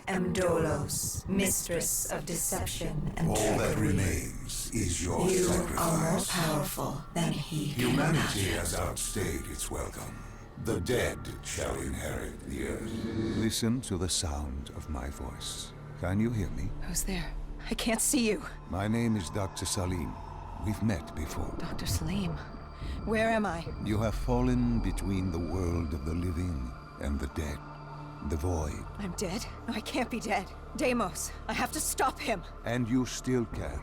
am Dolos, mistress of deception and All trickery. that remains is your You sacrifice. are more powerful than he can Humanity imagine. has outstayed its welcome. The dead shall inherit the earth. Listen to the sound of my voice. Can you hear me? Who's there? I can't see you. My name is Dr. Salim. We've met before. Dr. Salim. Where am I? You have fallen between the world of the living and the dead. The void. I'm dead? No, I can't be dead. Deimos, I have to stop him. And you still can.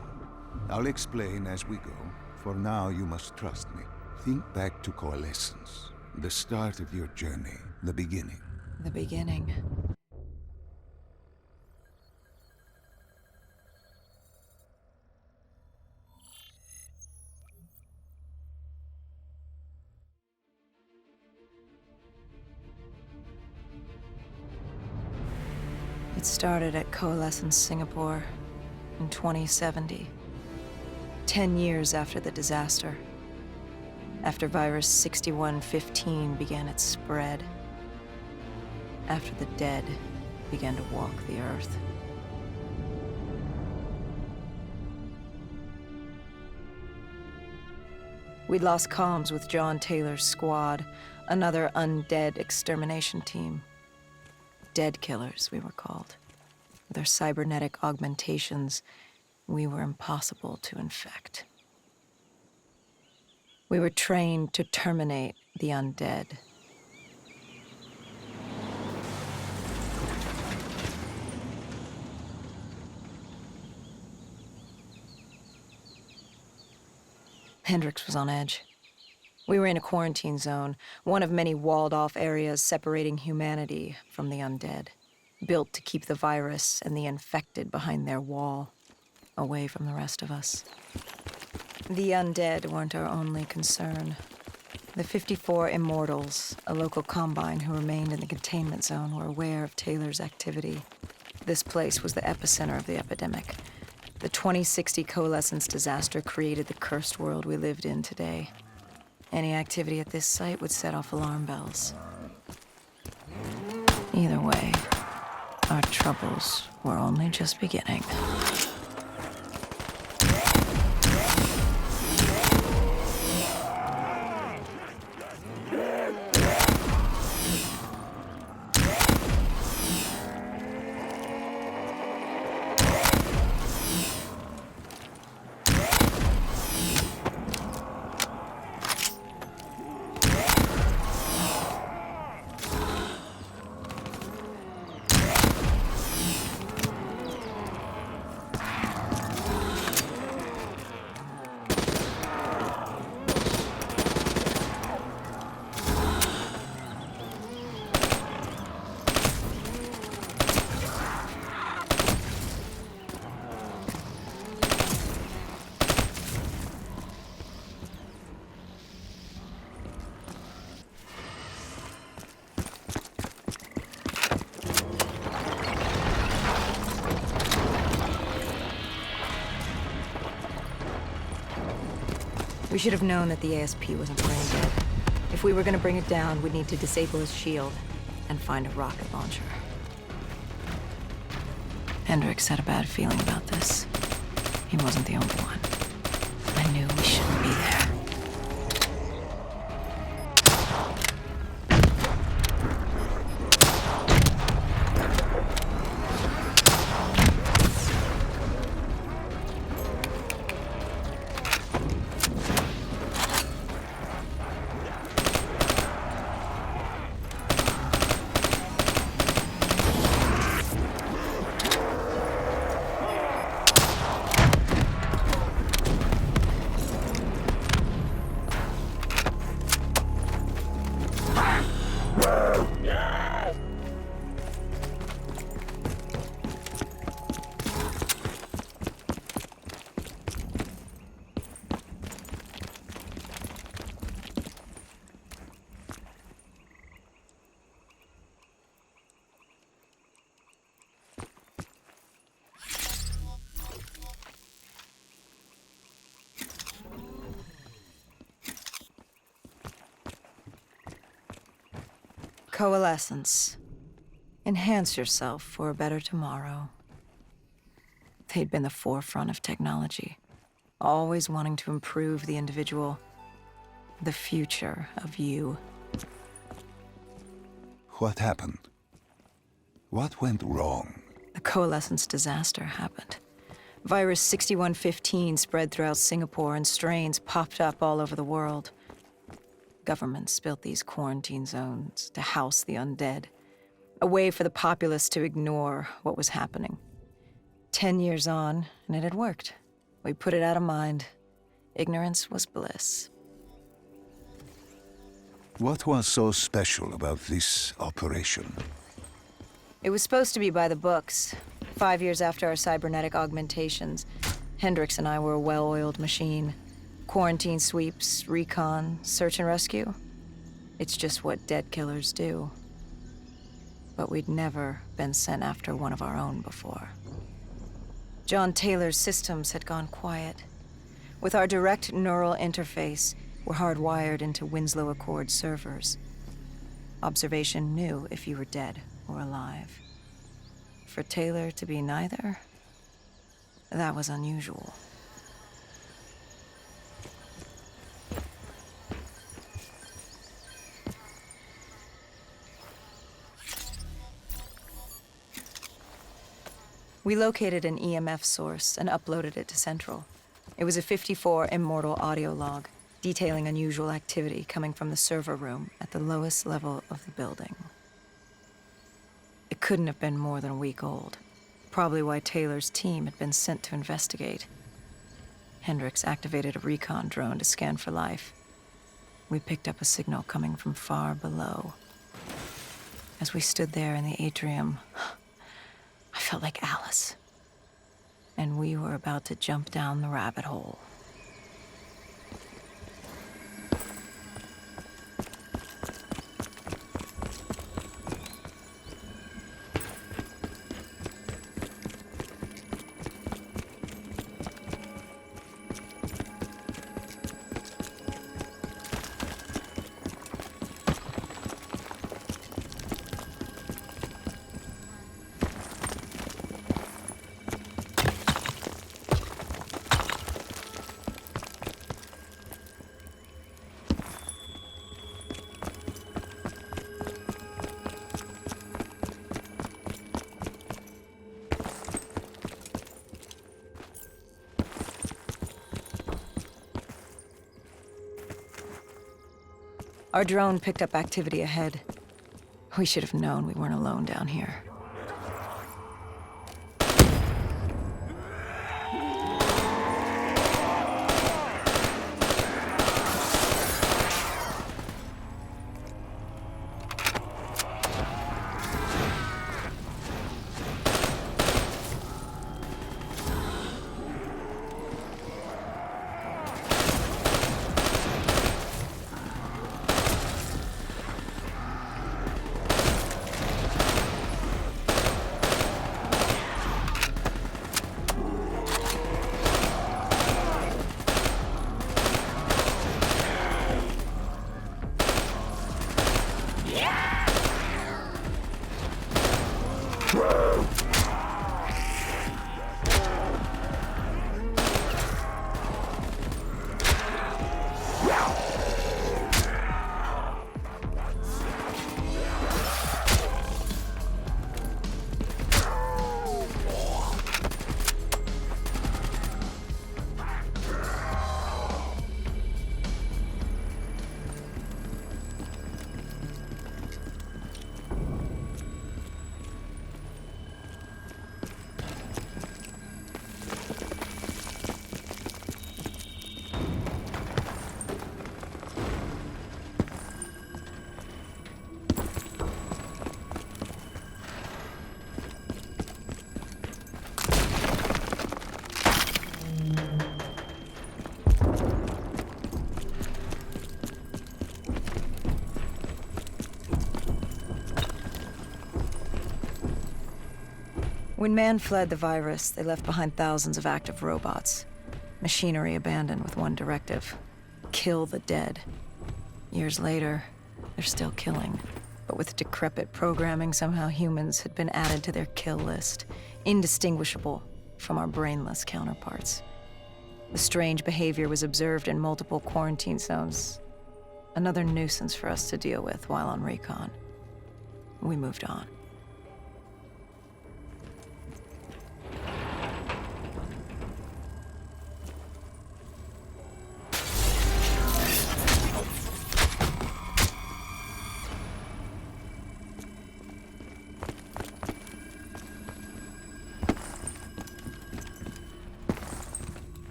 I'll explain as we go. For now, you must trust me. Think back to Coalescence. The start of your journey. The beginning. The beginning. It started at Coalescence Singapore in 2070. 10 years after the disaster. After virus 6115 began its spread. After the dead began to walk the earth. We'd lost comms with John Taylor's squad, another undead extermination team. Dead killers, we were called. With our cybernetic augmentations, we were impossible to infect. We were trained to terminate the undead. Hendrix was on edge. We were in a quarantine zone, one of many walled-off areas separating humanity from the undead, built to keep the virus and the infected behind their wall, away from the rest of us. The undead weren't our only concern. The 54 Immortals, a local combine who remained in the containment zone, were aware of Taylor's activity. This place was the epicenter of the epidemic. The 2060 Coalescence disaster created the cursed world we lived in today. Any activity at this site would set off alarm bells. Either way, our troubles were only just beginning. We should have known that the ASP wasn't brain dead. If we were gonna bring it down, we'd need to disable his shield and find a rocket launcher. Hendrix had a bad feeling about this. He wasn't the only one. I knew we shouldn't be there. Coalescence. Enhance yourself for a better tomorrow. They'd been the forefront of technology, always wanting to improve the individual, the future of you. What happened? What went wrong? The coalescence disaster happened. Virus 6115 spread throughout Singapore and strains popped up all over the world. Governments built these quarantine zones to house the undead, a way for the populace to ignore what was happening. 10 years on, and it had worked. We put it out of mind. Ignorance was bliss. What was so special about this operation? It was supposed to be by the books. 5 years after our cybernetic augmentations, Hendricks and I were a well-oiled machine. Quarantine sweeps, recon, search and rescue. It's just what dead killers do. But we'd never been sent after one of our own before. John Taylor's systems had gone quiet. With our direct neural interface, we're hardwired into Winslow Accord servers. Observation knew if you were dead or alive. For Taylor to be neither, that was unusual. We located an EMF source and uploaded it to Central. It was a 54 immortal audio log, detailing unusual activity coming from the server room at the lowest level of the building. It couldn't have been more than a week old, probably why Taylor's team had been sent to investigate. Hendricks activated a recon drone to scan for life. We picked up a signal coming from far below. As we stood there in the atrium, I felt like Alice. And we were about to jump down the rabbit hole. Our drone picked up activity ahead. We should have known we weren't alone down here. When man fled the virus, they left behind thousands of active robots. Machinery abandoned with one directive: kill the dead. Years later, they're still killing. But with decrepit programming, somehow humans had been added to their kill list, indistinguishable from our brainless counterparts. The strange behavior was observed in multiple quarantine zones. Another nuisance for us to deal with while on recon. We moved on.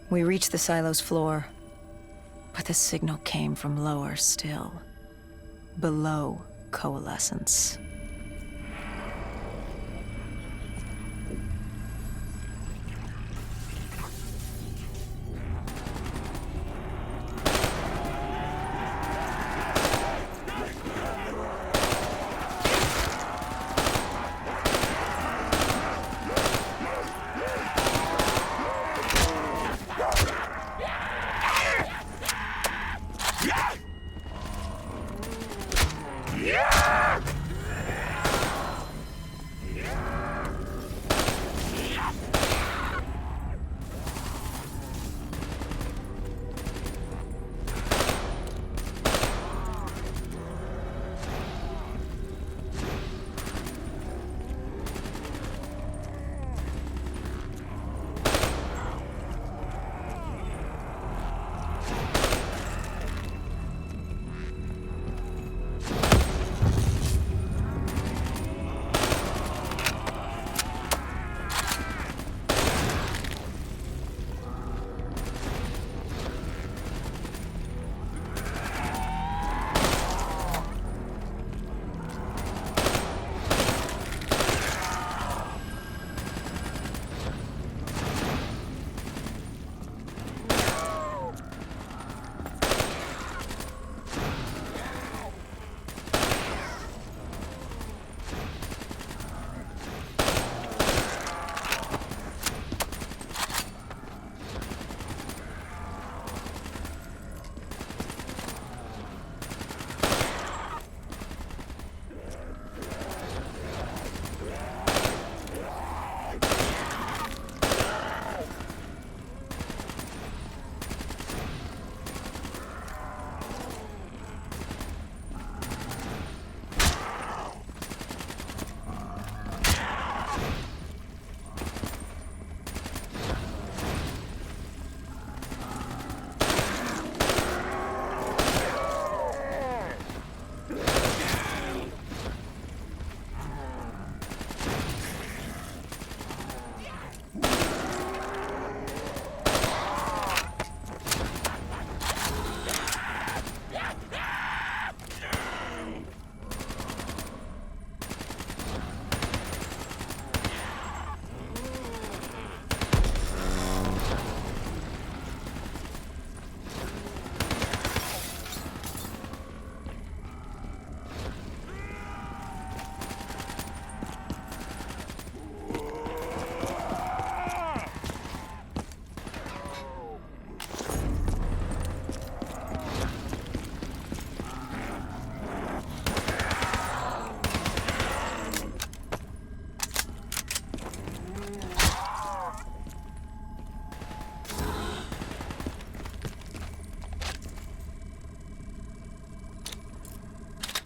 We reached the silo's floor, but the signal came from lower still, below coalescence.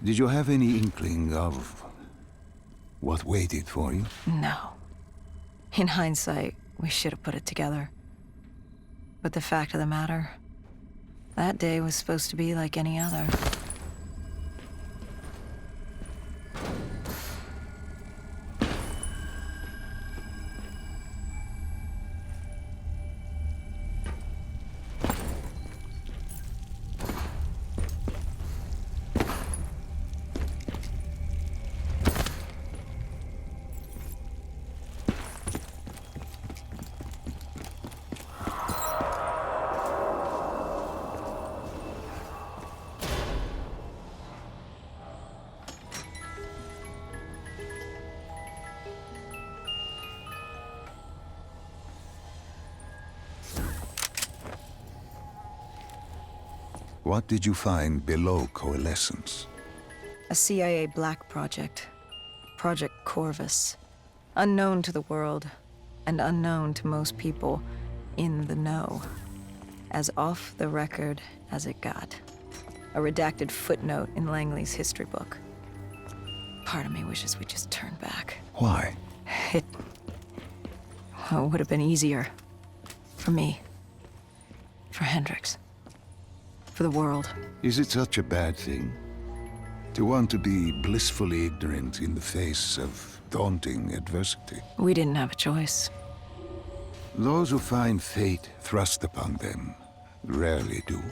Did you have any inkling of what waited for you? No. In hindsight, we should have put it together. But the fact of the matter, that day was supposed to be like any other. What did you find below Coalescence? A CIA black project. Project Corvus. Unknown to the world, and unknown to most people in the know. As off the record as it got. A redacted footnote in Langley's history book. Part of me wishes we just turned back. Why? It would have been easier. For me. For Hendricks. For the world. Is it such a bad thing? To want to be blissfully ignorant in the face of daunting adversity? We didn't have a choice. Those who find fate thrust upon them rarely do.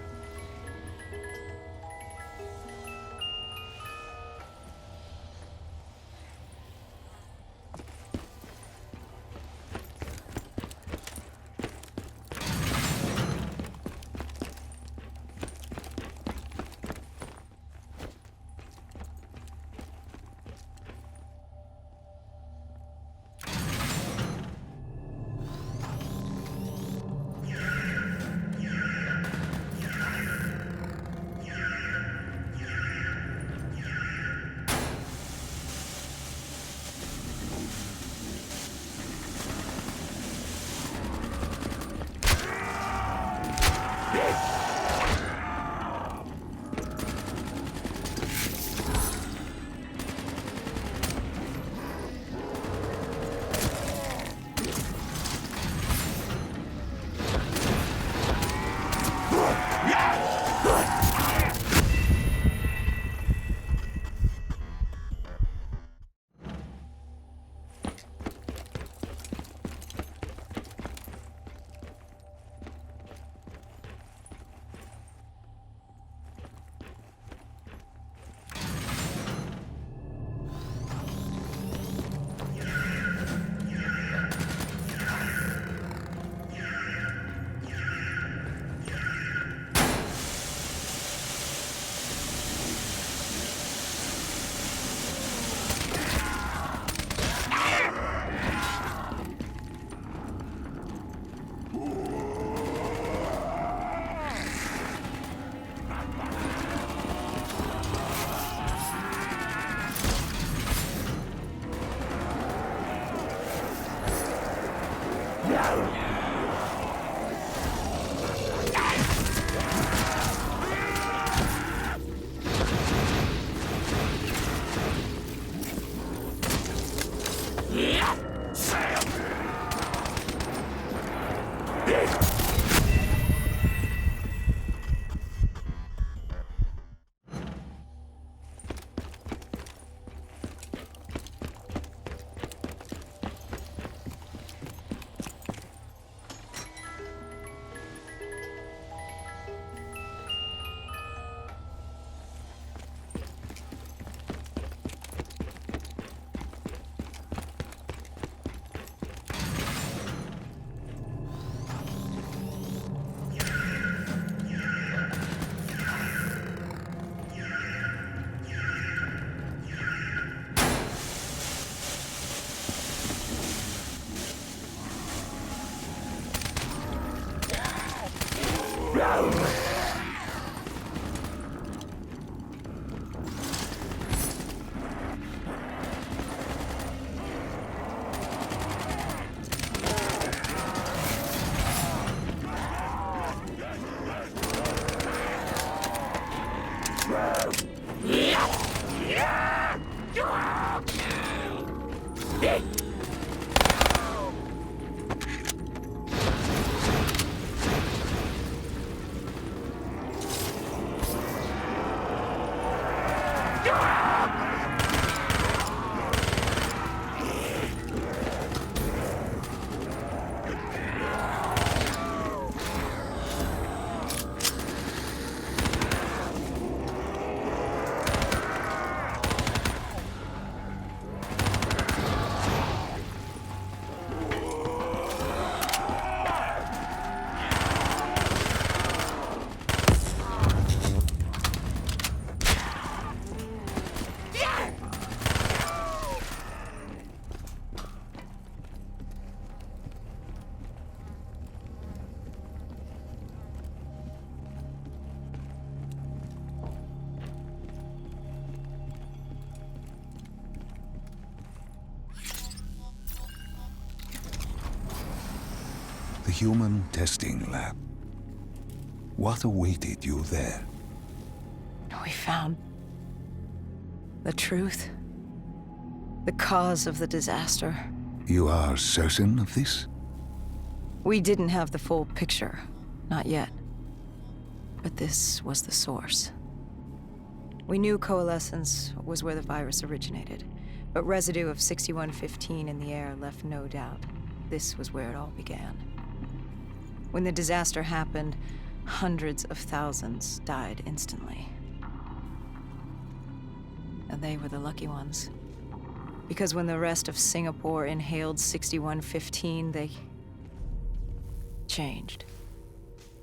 The human testing lab. What awaited you there? We found the truth. The cause of the disaster. You are certain of this? We didn't have the full picture. Not yet. But this was the source. We knew coalescence was where the virus originated, but residue of 6115 in the air left no doubt. This was where it all began. When the disaster happened, hundreds of thousands died instantly. And they were the lucky ones. Because when the rest of Singapore inhaled 6115, they changed.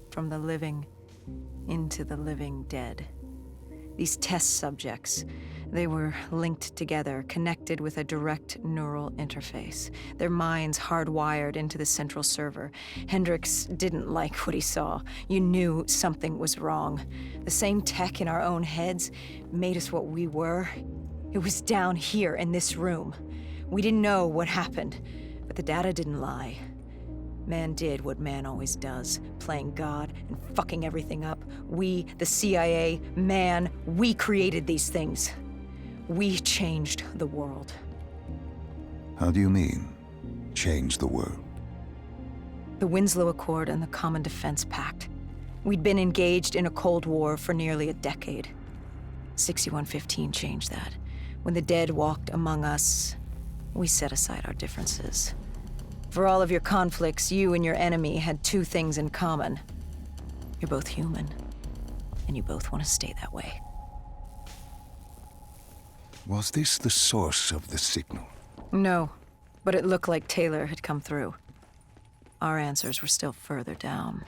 From the living into the living dead. These test subjects, they were linked together, connected with a direct neural interface. Their minds hardwired into the central server. Hendricks didn't like what he saw. You knew something was wrong. The same tech in our own heads made us what we were. It was down here in this room. We didn't know what happened, but the data didn't lie. Man did what man always does, playing God and fucking everything up. We, the CIA, man, we created these things. We changed the world. How do you mean, change the world? The Winslow Accord and the Common Defense Pact. We'd been engaged in a Cold War for nearly a decade. 6115 changed that. When the dead walked among us, we set aside our differences. For all of your conflicts, you and your enemy had two things in common. You're both human, and you both want to stay that way. Was this the source of the signal? No, but it looked like Taylor had come through. Our answers were still further down.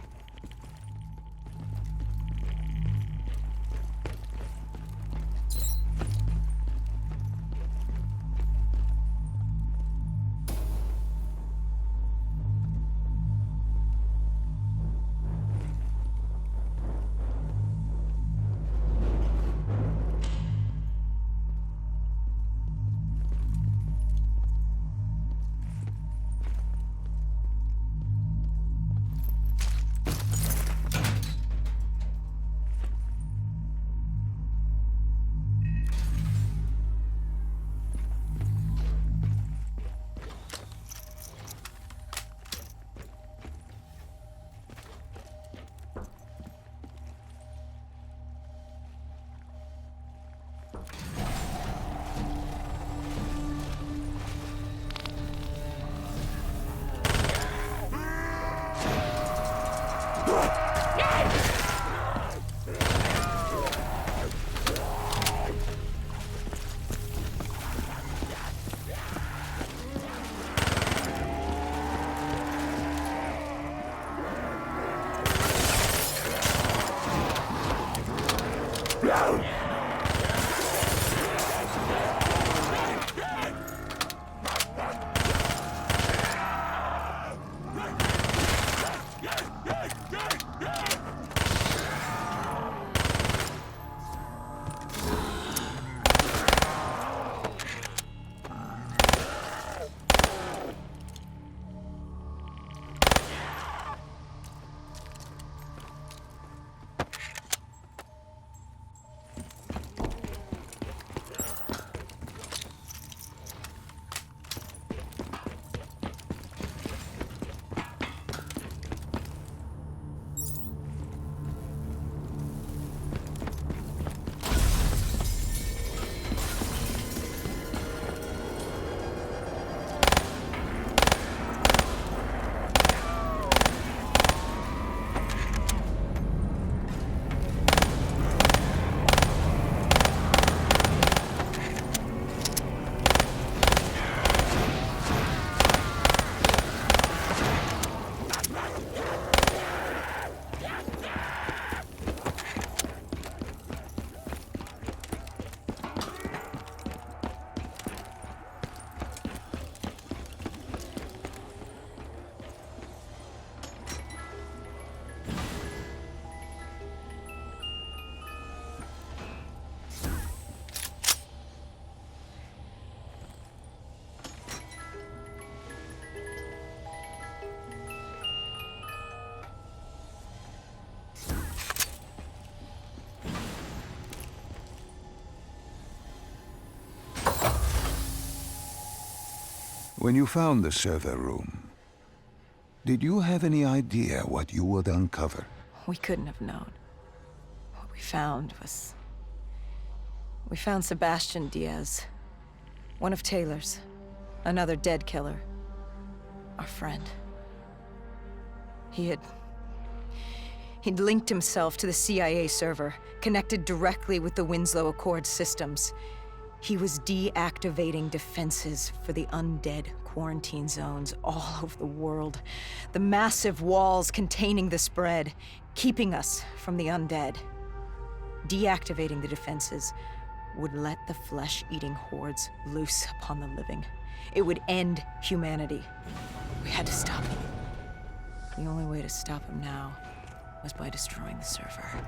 When you found the server room, did you have any idea what you would uncover? We couldn't have known. What we found was... We found Sebastian Diaz. One of Taylor's. Another dead killer. Our friend. He'd linked himself to the CIA server, connected directly with the Winslow Accord systems. He was deactivating defenses for the undead quarantine zones all over the world. The massive walls containing the spread, keeping us from the undead. Deactivating the defenses would let the flesh-eating hordes loose upon the living. It would end humanity. We had to stop him. The only way to stop him now was by destroying the server.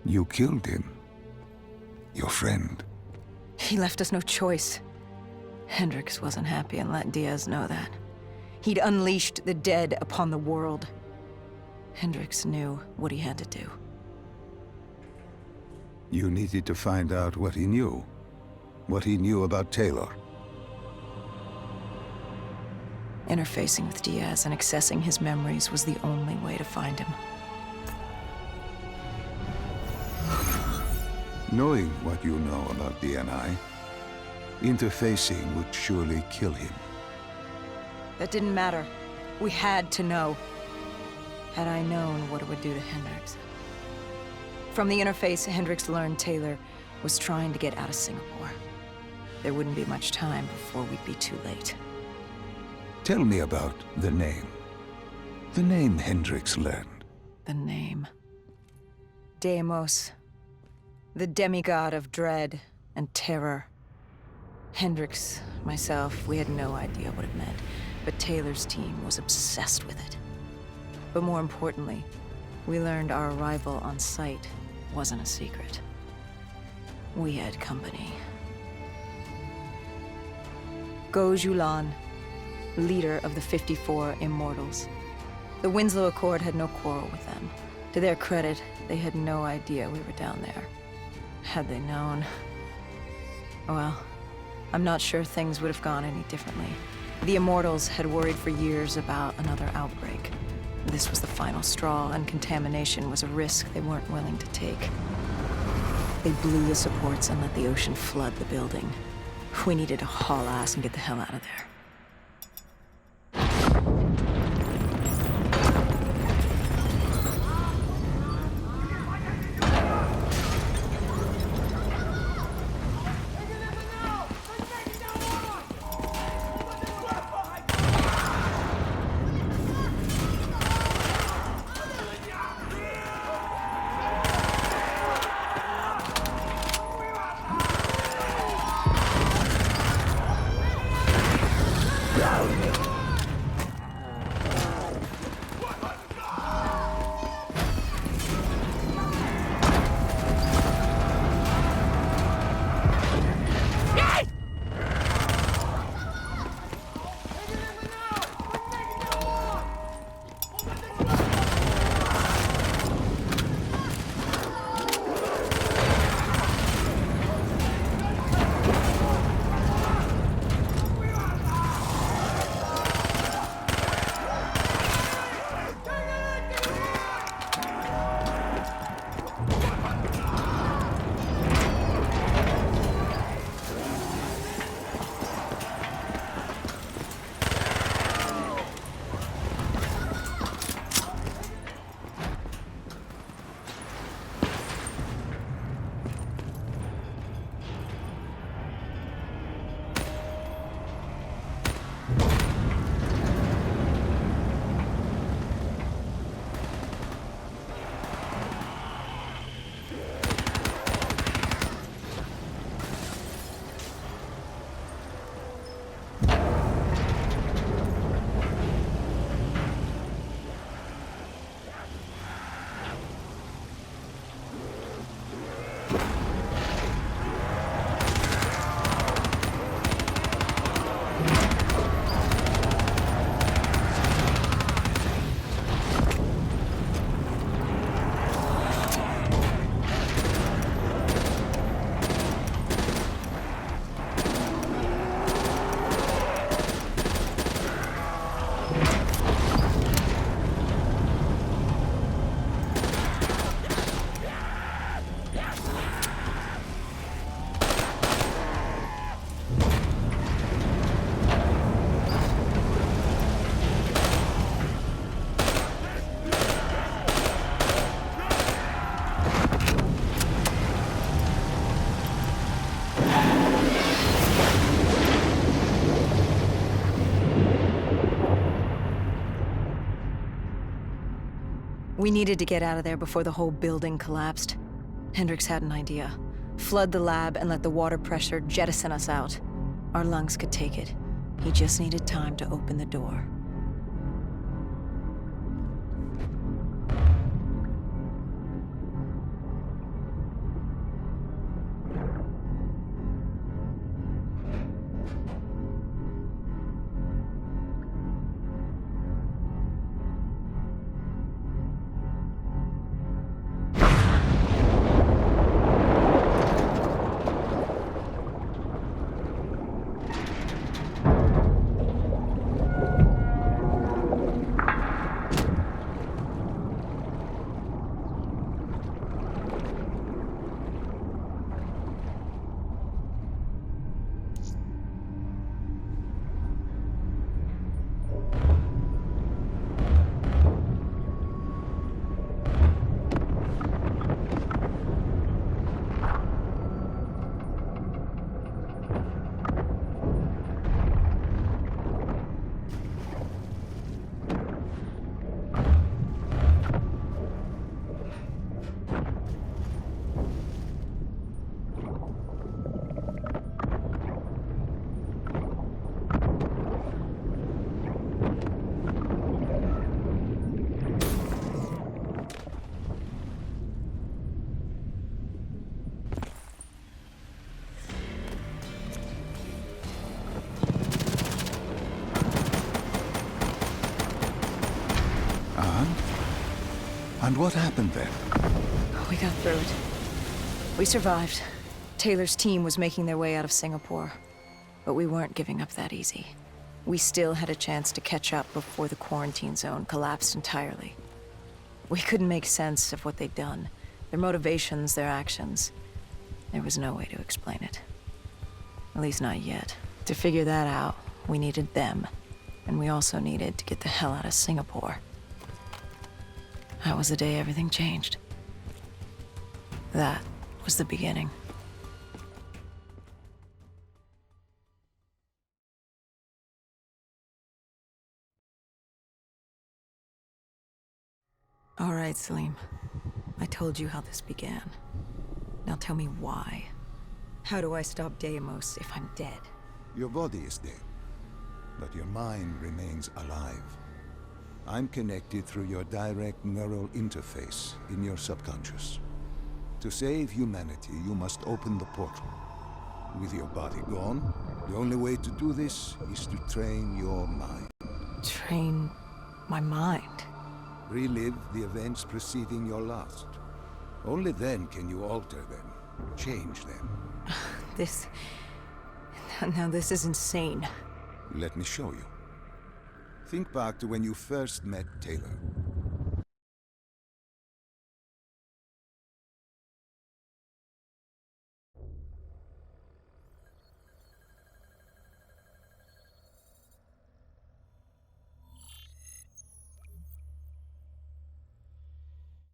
You killed him. Your friend. He left us no choice. Hendricks wasn't happy and let Diaz know that. He'd unleashed the dead upon the world. Hendricks knew what he had to do. You needed to find out what he knew. What he knew about Taylor. Interfacing with Diaz and accessing his memories was the only way to find him. Knowing what you know about DNI, interfacing would surely kill him. That didn't matter. We had to know. Had I known what it would do to Hendricks. From the interface, Hendricks learned Taylor was trying to get out of Singapore. There wouldn't be much time before we'd be too late. Tell me about the name. The name Hendricks learned. The name. Deimos. The demigod of dread and terror. Hendricks, myself, we had no idea what it meant, but Taylor's team was obsessed with it. But more importantly, we learned our arrival on site wasn't a secret. We had company. Go Julan, leader of the 54 Immortals. The Winslow Accord had no quarrel with them. To their credit, they had no idea we were down there. Had they known... well, I'm not sure things would have gone any differently. The Immortals had worried for years about another outbreak. This was the final straw, and contamination was a risk they weren't willing to take. They blew the supports and let the ocean flood the building. We needed to haul ass and get the hell out of there. We needed to get out of there before the whole building collapsed. Hendricks had an idea. Flood the lab and let the water pressure jettison us out. Our lungs could take it. He just needed time to open the door. And what happened then? We got through it. We survived. Taylor's team was making their way out of Singapore. But we weren't giving up that easy. We still had a chance to catch up before the quarantine zone collapsed entirely. We couldn't make sense of what they'd done. Their motivations, their actions. There was no way to explain it. At least not yet. To figure that out, we needed them. And we also needed to get the hell out of Singapore. That was the day everything changed. That was the beginning. All right, Salim. I told you how this began. Now tell me why. How do I stop Deimos if I'm dead? Your body is dead, but your mind remains alive. I'm connected through your direct neural interface in your subconscious. To save humanity, you must open the portal. With your body gone, the only way to do this is to train your mind. Train my mind? Relive the events preceding your last. Only then can you alter them, change them. Now this is insane. Let me show you. Think back to when you first met Taylor.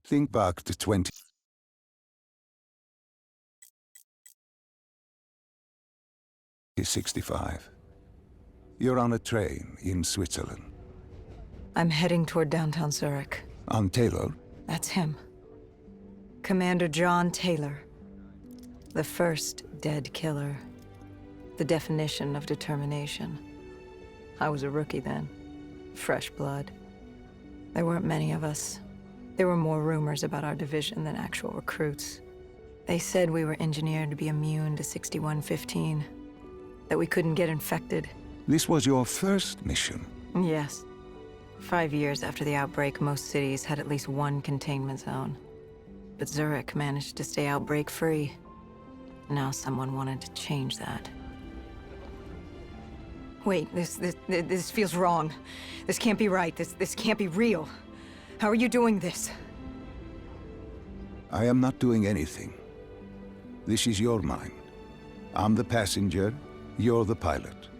Think back to 2065. You're on a train in Switzerland. I'm heading toward downtown Zurich. On Taylor? That's him. Commander John Taylor. The first dead killer. The definition of determination. I was a rookie then. Fresh blood. There weren't many of us. There were more rumors about our division than actual recruits. They said we were engineered to be immune to 6115. That we couldn't get infected. This was your first mission? Yes. 5 years after the outbreak, most cities had at least one containment zone. But Zurich managed to stay outbreak-free. Now someone wanted to change that. Wait, this feels wrong. This can't be right. This can't be real. How are you doing this? I am not doing anything. This is your mind. I'm the passenger, you're the pilot.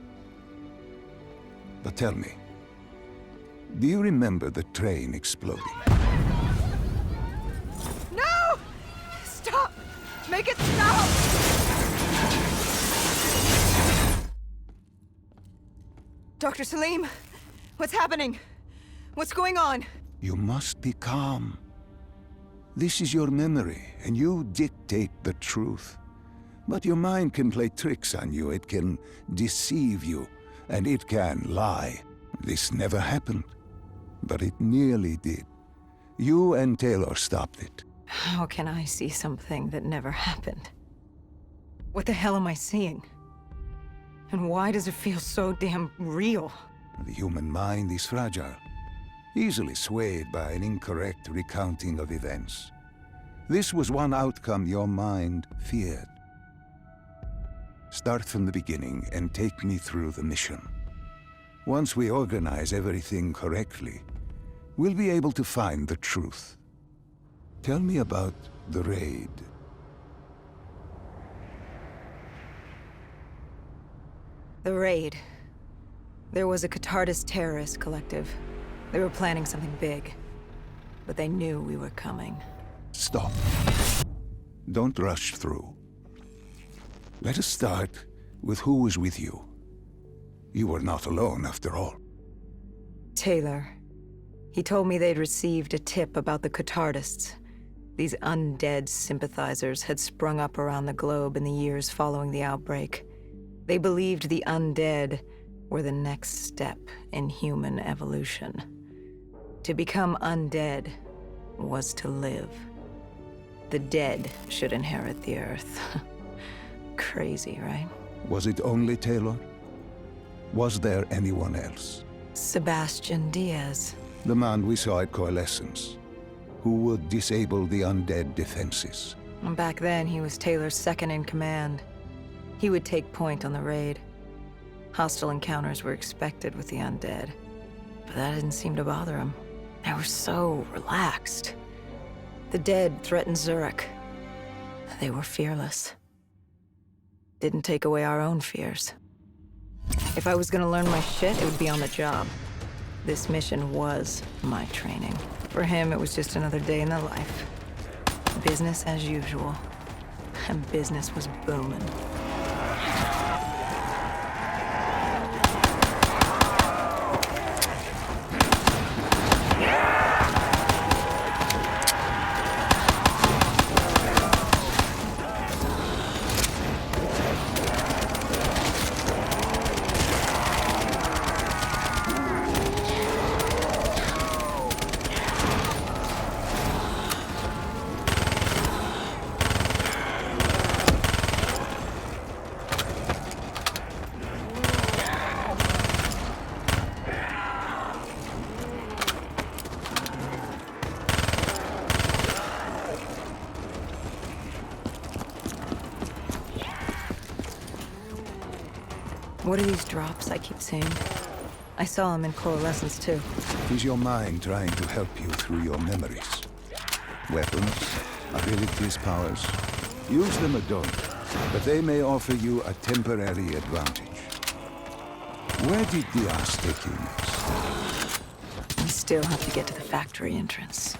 But tell me, do you remember the train exploding? No! Stop! Make it stop! Dr. Salim, what's happening? What's going on? You must be calm. This is your memory, and you dictate the truth. But your mind can play tricks on you. It can deceive you, and it can lie. This never happened, but it nearly did. You and Taylor stopped it. How can I see something that never happened? What the hell am I seeing? And why does it feel so damn real? The human mind is fragile, easily swayed by an incorrect recounting of events. This was one outcome your mind feared. Start from the beginning and take me through the mission. Once we organize everything correctly, we'll be able to find the truth. Tell me about the raid. The raid. There was a Catardist terrorist collective. They were planning something big. But they knew we were coming. Stop. Don't rush through. Let us start with who was with you. You were not alone, after all. Taylor. He told me they'd received a tip about the Catardists. These undead sympathizers had sprung up around the globe in the years following the outbreak. They believed the undead were the next step in human evolution. To become undead was to live. The dead should inherit the Earth. Crazy, right? Was it only Taylor? Was there anyone else? Sebastian Diaz. The man we saw at Coalescence. who would disable the undead defenses. And back then, he was Taylor's second in command. He would take point on the raid. Hostile encounters were expected with the undead, but that didn't seem to bother him. They were so relaxed. The dead threatened Zurich. They were fearless. Didn't take away our own fears. If I was gonna learn my shit, it would be on the job. This mission was my training. For him, it was just another day in the life. Business as usual. And business was booming. What are these drops I keep seeing? I saw them in Coalescence, too. Is your mind trying to help you through your memories? Weapons, abilities, powers. Use them or don't, but they may offer you a temporary advantage. Where did the ass take you next? We still have to get to the factory entrance.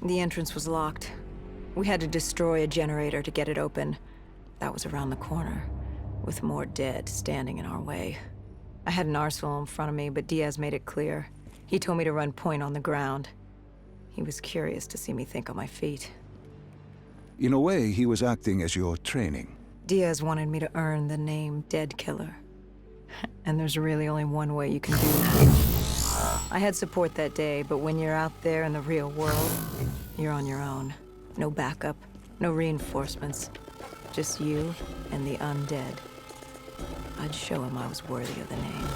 The entrance was locked. We had to destroy a generator to get it open. That was around the corner, with more dead standing in our way. I had an arsenal in front of me, but Diaz made it clear. He told me to run point on the ground. He was curious to see me think on my feet. In a way, he was acting as your training. Diaz wanted me to earn the name Dead Killer. And there's really only one way you can do that. I had support that day, but when you're out there in the real world, you're on your own. No backup, no reinforcements. Just you and the undead. I'd show him I was worthy of the name.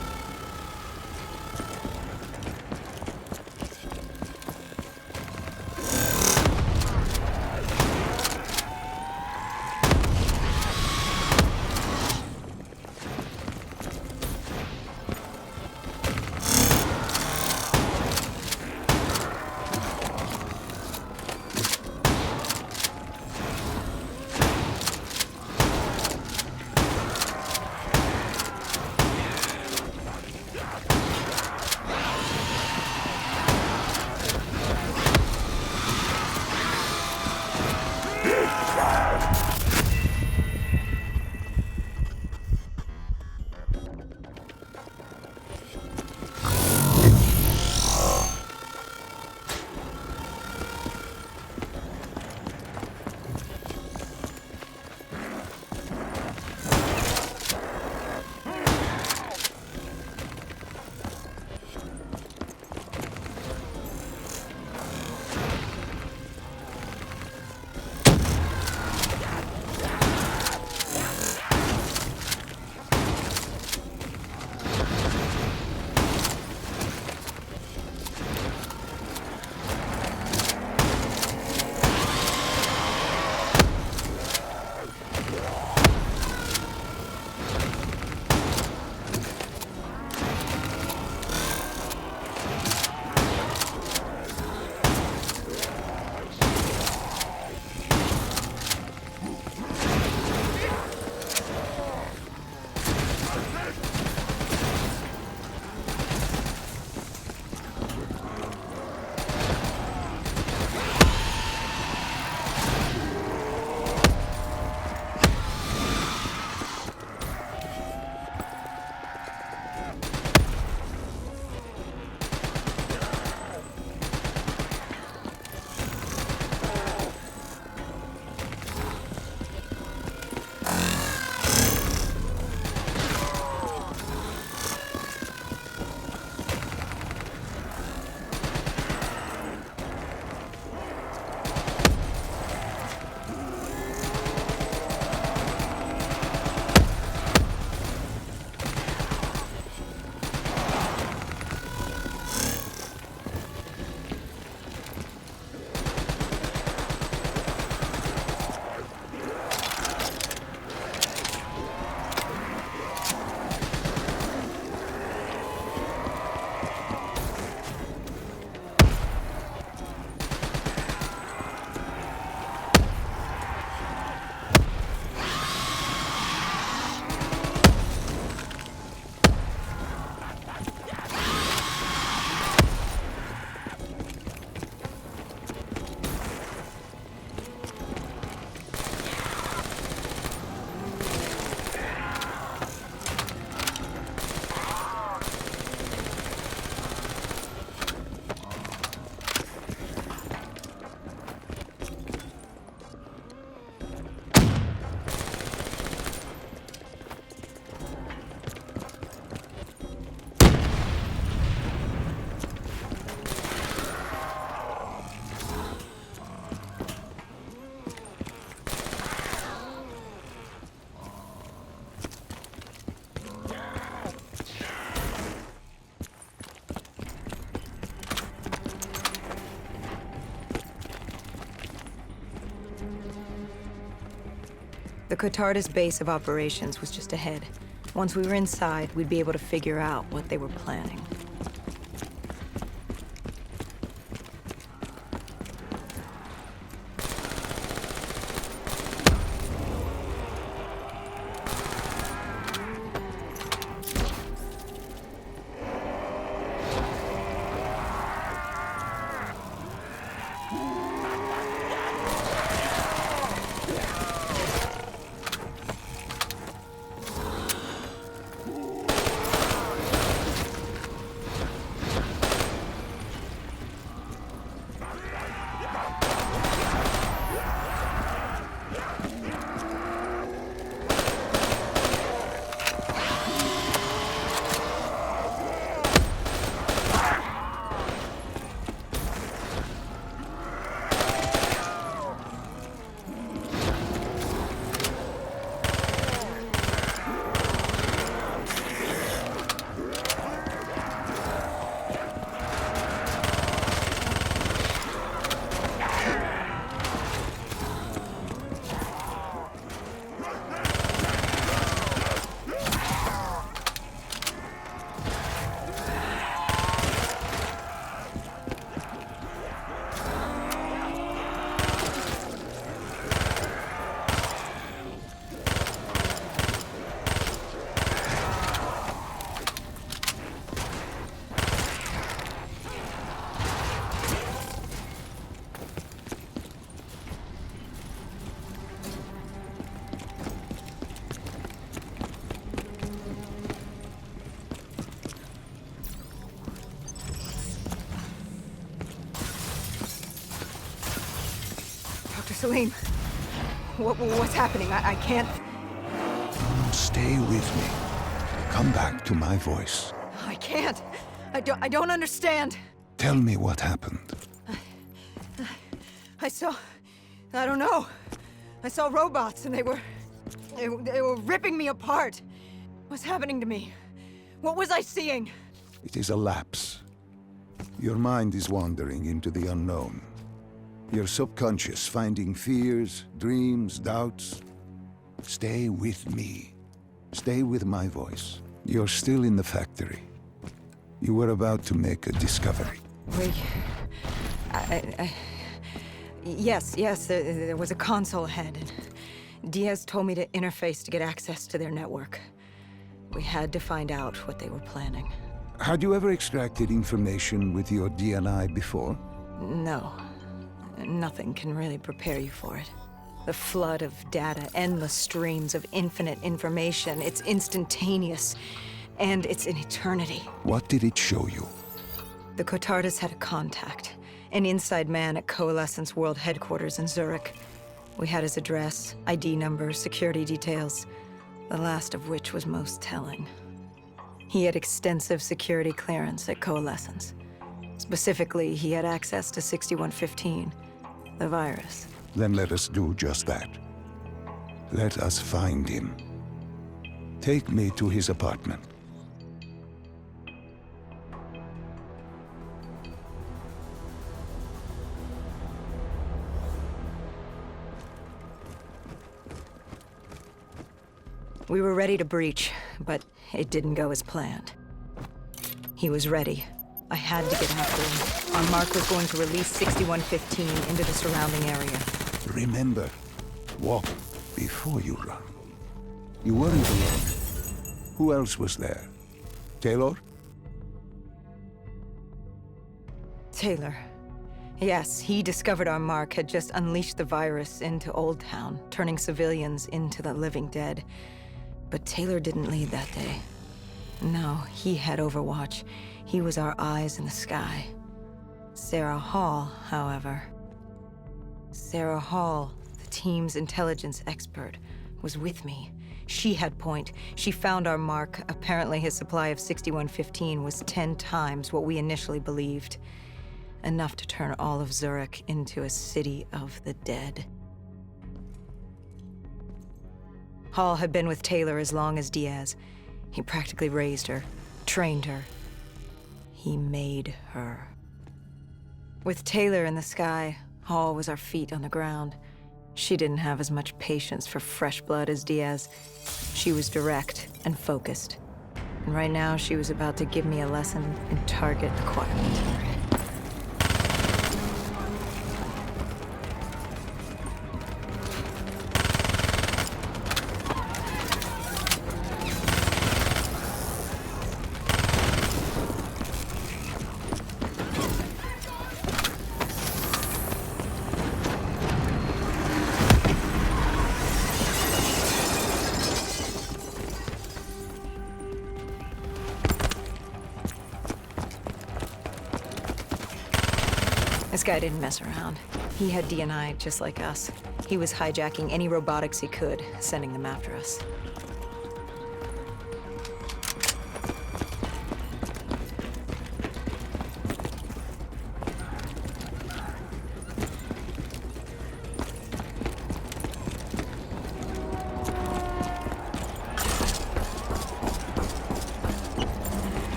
The Cotardis base of operations was just ahead. Once we were inside, we'd be able to figure out what they were planning. Salim, what's happening? I can't... Stay with me. Come back to my voice. I can't. I don't understand. Tell me what happened. I don't know. I saw robots and they were ripping me apart. What's happening to me? What was I seeing? It is a lapse. Your mind is wandering into the unknown. Your subconscious finding fears, dreams, doubts. Stay with me. Stay with my voice. You're still in the factory. You were about to make a discovery. Yes, there was a console ahead. And Diaz told me to interface to get access to their network. We had to find out what they were planning. Had you ever extracted information with your DNI before? No. Nothing can really prepare you for it. The flood of data, endless streams of infinite information, it's instantaneous. And it's an eternity. What did it show you? The Cotardas had a contact. An inside man at Coalescence World Headquarters in Zurich. We had his address, ID number, security details. The last of which was most telling. He had extensive security clearance at Coalescence. Specifically, he had access to 6115, the virus. Then let us do just that. Let us find him. Take me to his apartment. We were ready to breach, but it didn't go as planned. He was ready. I had to get after him. Our mark was going to release 6115 into the surrounding area. Remember, walk before you run. You weren't alone. Who else was there? Taylor? Taylor. Yes, he discovered our mark had just unleashed the virus into Old Town, turning civilians into the living dead. But Taylor didn't lead that day. No, he had Overwatch. He was our eyes in the sky. Sarah Hall, however. Sarah Hall, the team's intelligence expert, was with me. She had point. She found our mark. Apparently his supply of 6115 was 10 times what we initially believed. Enough to turn all of Zurich into a city of the dead. Hall had been with Taylor as long as Diaz. He practically raised her, trained her. He made her. With Taylor in the sky, Hall was our feet on the ground. She didn't have as much patience for fresh blood as Diaz. She was direct and focused. And right now, she was about to give me a lesson in target acquirement. This guy didn't mess around. He had DNI just like us. He was hijacking any robotics he could, sending them after us.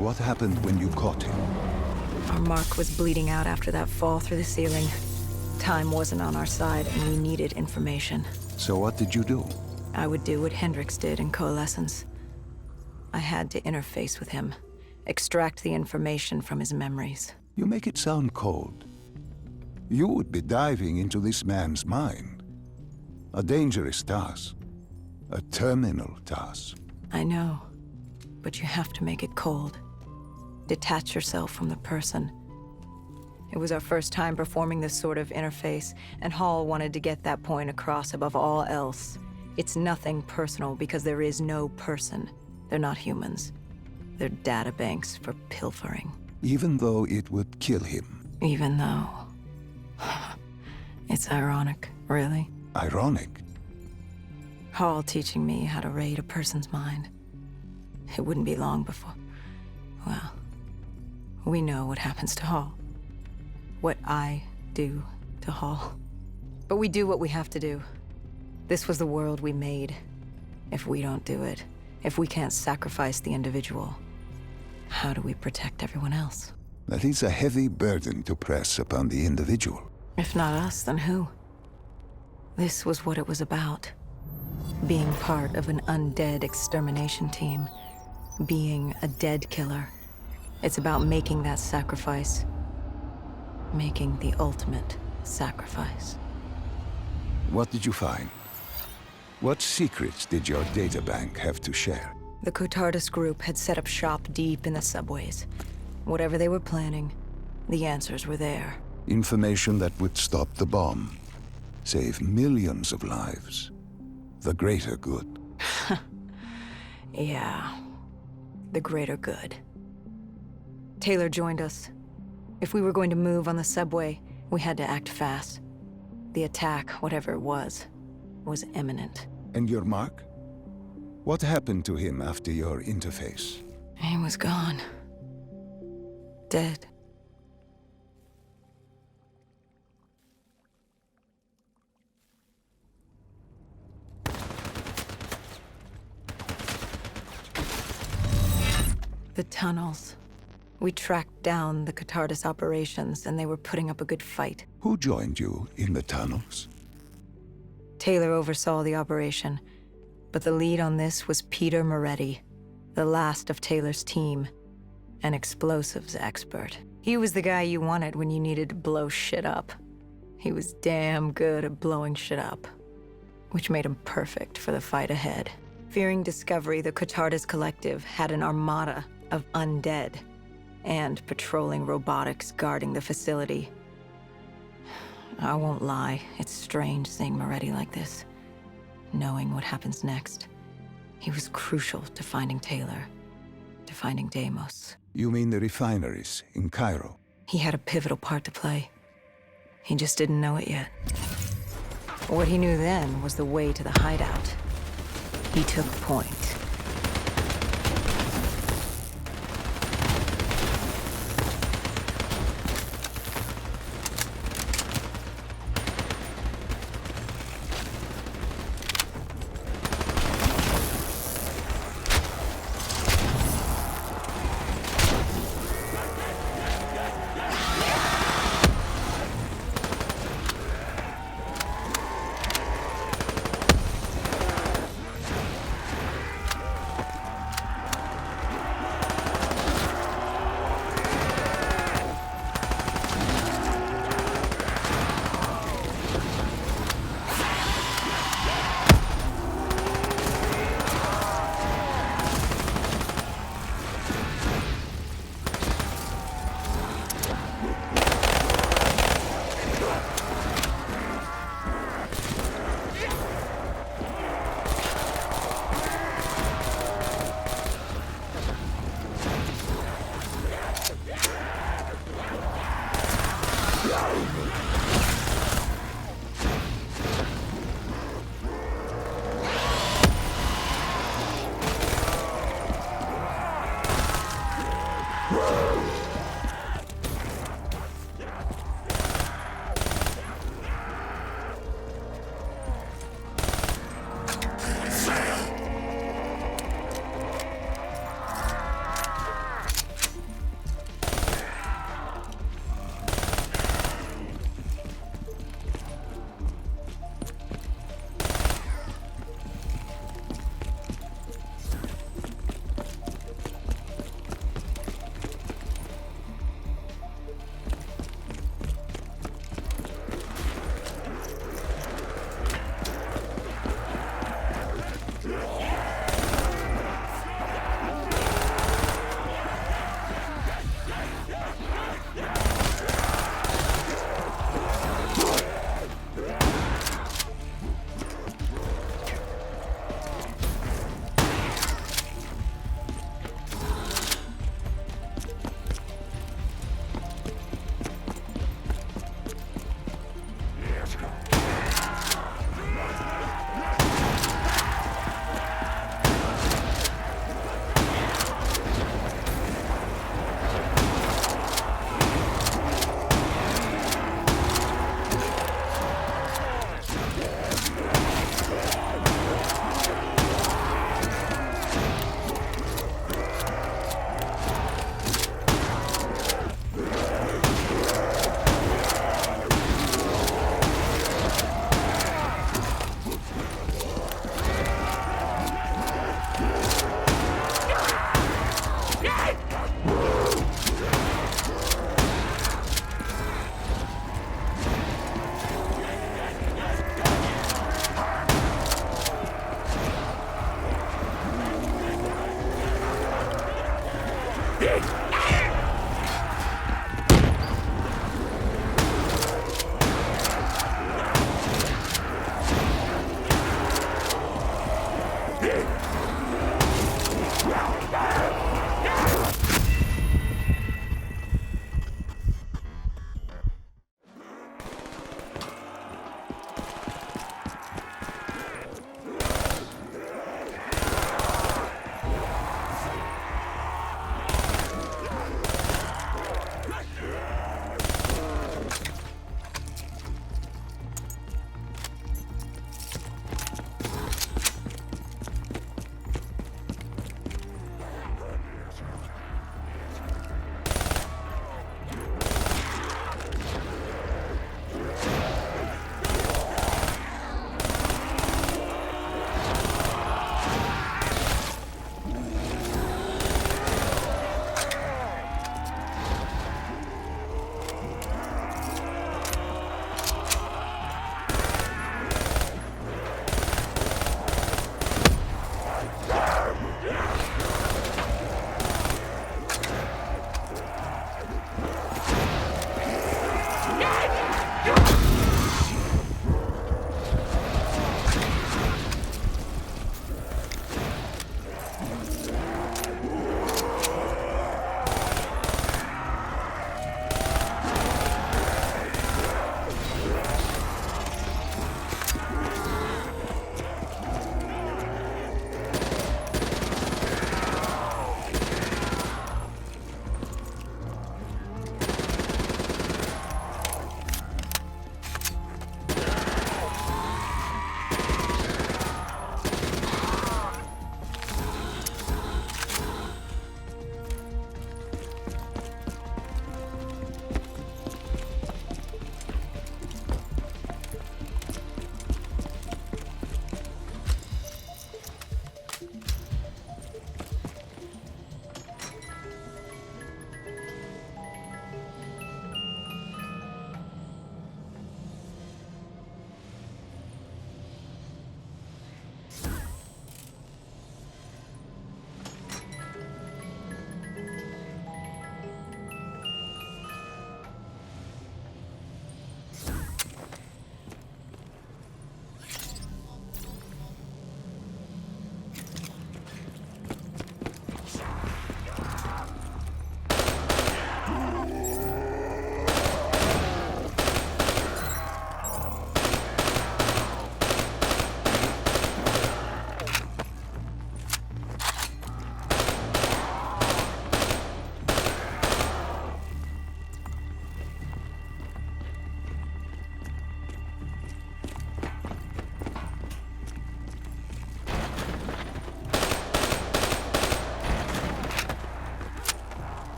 What happened when you caught him? Our mark was bleeding out after that fall through the ceiling. Time wasn't on our side, and we needed information. So what did you do? I would do what Hendricks did in Coalescence. I had to interface with him, extract the information from his memories. You make it sound cold. You would be diving into this man's mind. A dangerous task. A terminal task. I know, but you have to make it cold. Detach yourself from the person. It was our first time performing this sort of interface, and Hall wanted to get that point across above all else. It's nothing personal because there is no person. They're not humans. They're data banks for pilfering. Even though it would kill him. Even though... It's ironic, really. Ironic? Hall teaching me how to raid a person's mind. It wouldn't be long before... Well, we know what happens to Hall. What I do to Hall. But we do what we have to do. This was the world we made. If we don't do it, if we can't sacrifice the individual, how do we protect everyone else? That is a heavy burden to press upon the individual. If not us, then who? This was what it was about. Being part of an undead extermination team. Being a dead killer. It's about making that sacrifice. Making the ultimate sacrifice. What did you find? What secrets did your databank have to share? The Cotardus group had set up shop deep in the subways. Whatever they were planning, the answers were there. Information that would stop the bomb. Save millions of lives. The greater good. Yeah. The greater good. Taylor joined us. If we were going to move on the subway, we had to act fast. The attack, whatever it was imminent. And your mark? What happened to him after your interface? He was gone. Dead. The tunnels. We tracked down the Cotardus operations, and they were putting up a good fight. Who joined you in the tunnels? Taylor oversaw the operation, but the lead on this was Peter Moretti, the last of Taylor's team, an explosives expert. He was the guy you wanted when you needed to blow shit up. He was damn good at blowing shit up, which made him perfect for the fight ahead. Fearing discovery, the Cotardus Collective had an armada of undead and patrolling robotics guarding the facility. I won't lie, it's strange seeing Moretti like this, knowing what happens next. He was crucial to finding Taylor, to finding Deimos. You mean the refineries in Cairo? He had a pivotal part to play. He just didn't know it yet. What he knew then was the way to the hideout. He took point.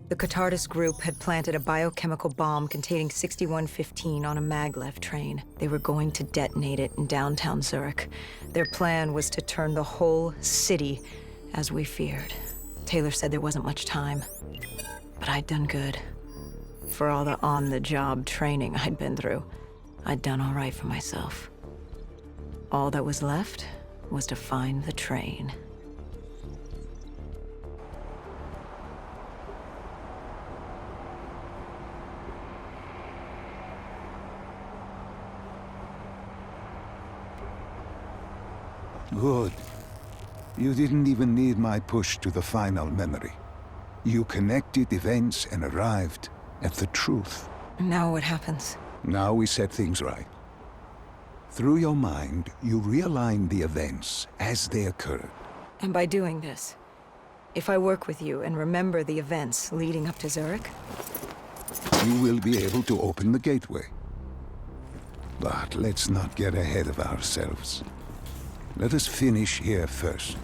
The Catardus group had planted a biochemical bomb containing 6115 on a maglev train. They were going to detonate it in downtown Zurich. Their plan was to turn the whole city, as we feared. Taylor said there wasn't much time, but I'd done good. For all the on-the-job training I'd been through, I'd done all right for myself. All that was left was to find the train. Good. You didn't even need my push to the final memory. You connected events and arrived at the truth. Now what happens? Now we set things right. Through your mind, you realign the events as they occurred. And by doing this, if I work with you and remember the events leading up to Zurich, You will be able to open the gateway. But let's not get ahead of ourselves. Let us finish here first.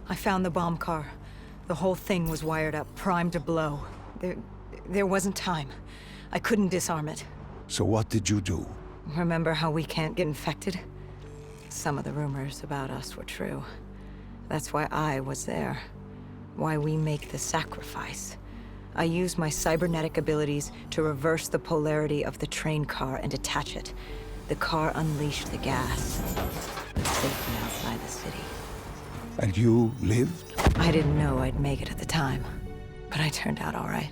I found the bomb car. The whole thing was wired up, primed to blow. There wasn't time. I couldn't disarm it. So what did you do? Remember how we can't get infected? Some of the rumors about us were true. That's why I was there. Why we make the sacrifice. I used my cybernetic abilities to reverse the polarity of the train car and detach it. The car unleashed the gas. Safely outside the city. And you lived? I didn't know I'd make it at the time, but I turned out all right.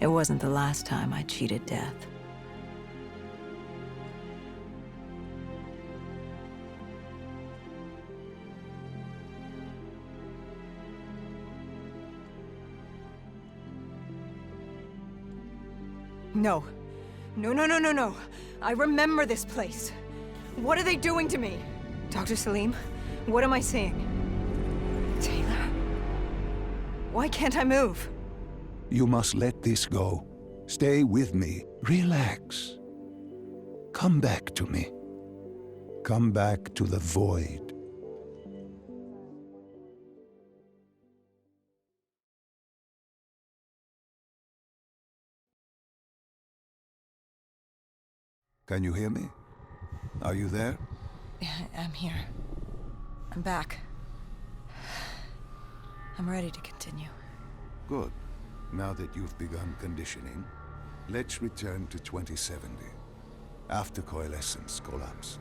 It wasn't the last time I cheated death. No. No. I remember this place. What are they doing to me? Dr. Salim? What am I seeing? Taylor? Why can't I move? You must let this go. Stay with me. Relax. Come back to me. Come back to the void. Can you hear me? Are you there? Yeah, I'm here. I'm back. I'm ready to continue. Good. Now that you've begun conditioning, let's return to 2070. After Coalescence collapsed.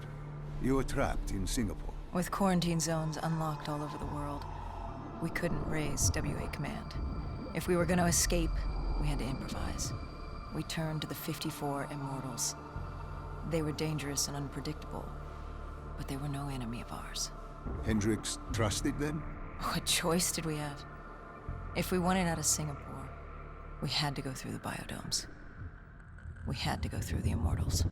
You were trapped in Singapore. With quarantine zones unlocked all over the world, we couldn't raise WA command. If we were going to escape, we had to improvise. We turned to the 54 Immortals. They were dangerous and unpredictable, but they were no enemy of ours. Hendricks trusted them? What choice did we have? If we wanted out of Singapore, we had to go through the biodomes. We had to go through the Immortals.